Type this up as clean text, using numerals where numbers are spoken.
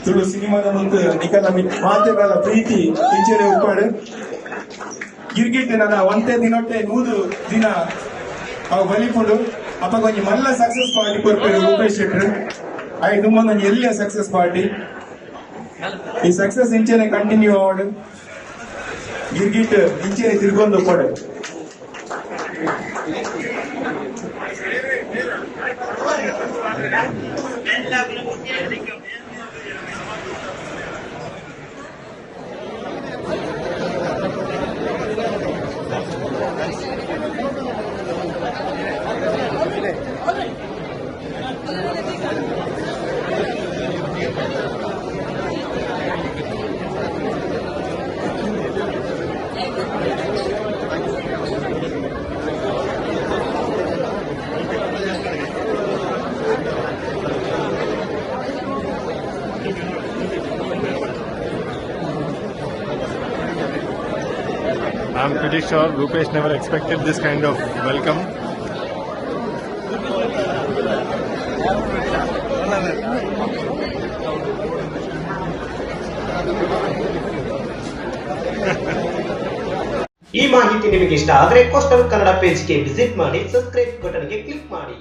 ತುಳು ಸಿನಿಮಾದ ಮುಂದೆ ನಿಖಲ ಮಾತೆಗಳ ಪ್ರೀತಿ ಇಂಚೆನೆ ಉಪ್ಪಾಡು ಗಿರ್ಗಿಟ್ ನನ್ನ ಒಂದೇ ದಿನೊಟ್ಟೆ 100 ದಿನ ಅವು ಬಲಿಪುಡು ಅಪ್ಪ ಕೊಂಚ ಮಲ್ಲ ಸಕ್ಸಸ್ ಪಾರ್ಟಿ ಕೊಡ್ತಾರೆ ರೂಪೇಶ್ ಶೆಟ್ರು ಐದು ಮಂದಿ ಎಲ್ಲಿಯ ಸಕ್ಸಸ್ ಪಾರ್ಟಿ ಈ ಸಕ್ಸಸ್ ಇಂಚೆನೆ ಕಂಟಿನ್ಯೂ ಆವಡು ಗಿರ್ಗಿಟ್ ಇಂಚೆನೆ ತಿರ್ಗೊಂಡು ಉಪ್ಪಾಡು I'm pretty sure Rupesh never expected this kind of welcome. ಈ ಮಾಹಿತಿ ನಿಮಗೆ ಇಷ್ಟ ಆದರೆ ಕೋಸ್ಟಲ್ ಕನ್ನಡ ಪೇಜ್ಗೆ ವಿಸಿಟ್ ಮಾಡಿ, ಸಬ್ಸ್ಕ್ರೈಬ್ ಬಟನ್ಗೆ ಕ್ಲಿಕ್ ಮಾಡಿ.